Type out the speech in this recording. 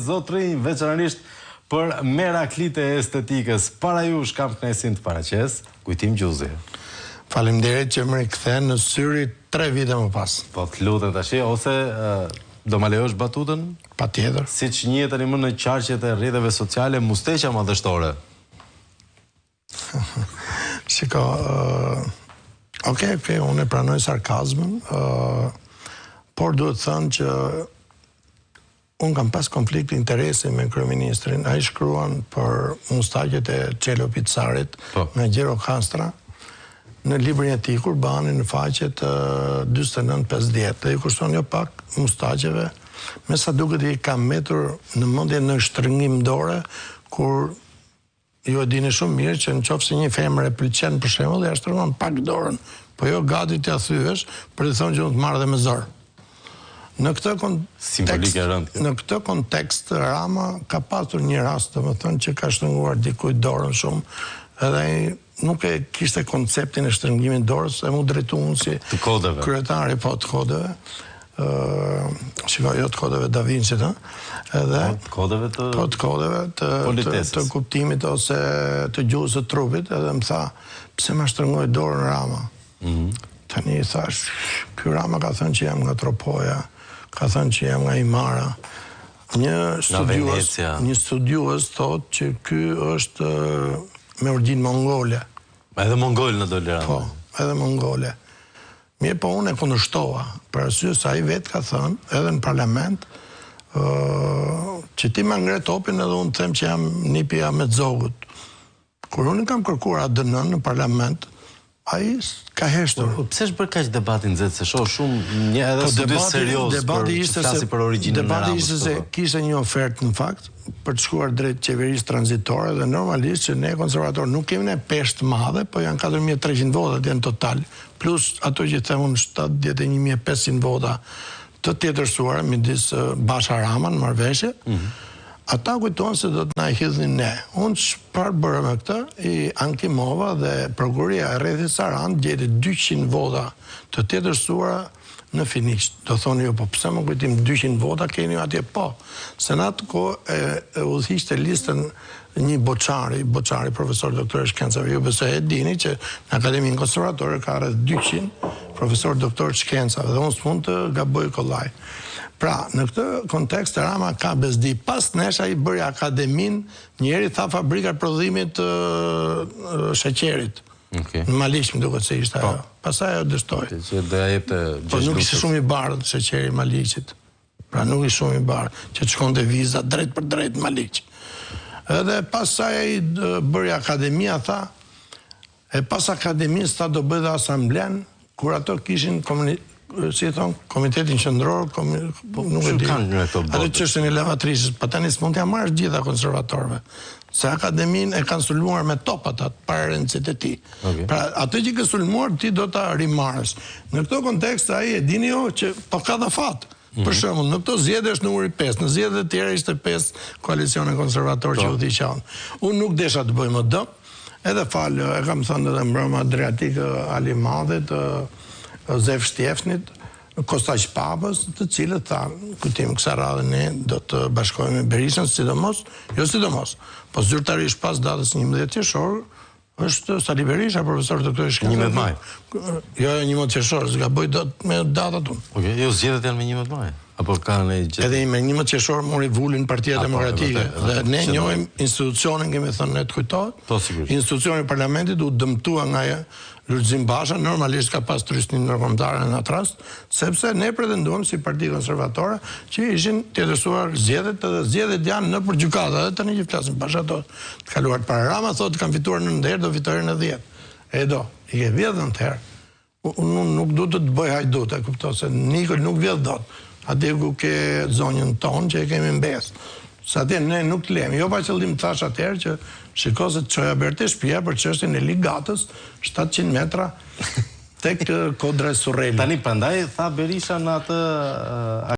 zotrinj, veçanërisht për meraklit e estetikës. Para jush kam kënaqësinë të paraqes Kujtim Gjuzi. Faleminderit që më rikthen në syri 3 vite më pas. Po të lutem tash, ose do ma lejosh batutën? Patjetër. Siç njihet tani më në qarqet e rrjeteve sociale, musteqa madhështore. Shiko, Okej, unë e pranoj sarkazmën, por duhet thënë që unë kam pas konflikt interesi me kryeministrin. Ai shkruan për mustaqet e Çelo Picarit nga Gjero Kastra në librin e tij Kurbani në faqet 49-50. Dhe i kushton jo pak mustaqeve, me sa duket i ka metur në mendje në shtrëngim dore, kur ju e dini shumë mirë që në qoftë se një femër e pëlqen për shembull, ja shtrëngon pak dorën, po jo gati t'ia thyesh për të thënë që unë të marrë dhe me zor. Në këtë kontekst, Rama ka pasur një rast, domethënë, që ka shtrënguar dikujt dorën shumë, edhe ai nuk e kishte konceptin e shtrëngimit dorës, e mu drejtu unë si kryetari të kodeve. Shikoj, jo të kodeve Da Vinci-t, edhe të kodeve të kuptimit ose të gjuhës së trupit, edhe më tha, pse ma shtrëngoj dorën Rama? Tani i thash, ky Rama ka thënë që jam nga Tropoja, ka thënë që jam nga Imara. Një studiues thot që ky është me origjinë mongole. Edhe mongol në dole Rama? Po, edhe mongole. Mirë, po unë e kundërshtova, për arsye se ai vetë ka thënë, edhe në parlament, që ti më ngre topin edhe unë them që jam nipi me zogut. Kur unë kam kërkuar ADN në parlament, ai ka heshtur. Pse është bërë kaq debatin nxehtë, se shoh shumë një edhe studim serioz për flasi për origjinën e Ramës. Debati ishte se kishte një ofertë në fakt për të shkuar drejt qeverisë tranzitore dhe normalisht që ne konservatorë nuk kemi ne peshë të madhe, po janë 4300 vota janë total, plus ato që themun 71.500 vota të tjetërsuara midis Basha Rama në marrëveshje. Ata kujtohen se do të na hidhin ne. Unë çfarë bëra me këtë? I ankimova dhe prokuroria e rrethit Sarand gjeti 200 vota të tjetërsuara në finisht. Do thoni jo, po pse më kujtim 200 vota keni atje? Po, se në atë kohë e udhëhiqte listën një boçari, profesor doktor shkencave. Ju besoj e dini që në Akademinë Konservatore ka rreth 200 profesor doktor shkencave dhe unë s'mund të gaboj kollaj. Pra, në këtë kontekst Rama ka bezdi. Pas nesh ai bëri akademinë, njëri tha fabrika e prodhimit të sheqerit. Në Maliq më duket se ishte ajo. Pastaj ajo dështoi. Po nuk ishte shumë i bardhë sheqeri i Maliqit. Pra nuk ishte shumë i bardhë, që të shkonte viza drejt për drejt në Maliq. Edhe pastaj ai bëri akademia, tha, e pas akademisë tha do bëj dhe asamblen, kur ato kishin si e thonë, komitetin qendror, nuk e di. Atë çështën e lavatrishës, pa tani s'mund t'ja marrësh gjitha konservatorëve. Se akademinë e kanë sulmuar me top ata, para rëndësit e tij. Pra, atë që ke sulmuar, ti do ta rimarrësh. Në këtë kontekst, ai e dini jo që po ka dha fat. Për shembull, në këto zgjedhje është numri 5, në zgjedhjet e tjera ishte 5 koalicione konservator që udhëhiqan. Unë nuk desha të bëj më dëm, edhe fal, e kam thënë edhe mbrëmë Adriatik Ali Madhit, Zef Shtjefnit, Kostaq Papës, të cilët thanë, kujtim kësa radhe ne do të bashkojmë me Berishën, sidomos, po zyrtarisht pas datës 11 qershor, është Sali Berisha, profesor doktor shkencave. 11 maj. Jo, 11 qershor, s'ka bëj dot me datat unë. Okej, jo zgjedhjet janë me 11 maj. Apo kanë gjë. Edhe me 11 qershor mori vullin Partia Demokratike dhe ne njohim institucionin, kemi thënë ne të kujtohet. Po sigurisht. Institucioni i parlamentit u dëmtua nga Lulzim Basha, normalisht ka pas turistnin ndërkombëtare në atë rast, sepse ne pretenduam si Parti Konservatore që ishin tjetërsuar zgjedhjet, edhe zgjedhjet janë në përgjykata, edhe tani që flasim pash ato të kaluar para Rama thotë kanë fituar 9 herë, do fitojnë në 10. E do, i ke vjedhë 9 herë. Unë nuk du të bëj hajdut, e kupto se Nikol nuk vjedhë dot. Ati ku ke zonjën tonë që e kemi mbes. Sa atje ne nuk të lemi. Jo pa qëllim të thash atëherë që shiko se të qoja bërë të shpia për çështjen e ligatës 700 metra tek Kodra e Surreli. Tani prandaj tha Berisha në atë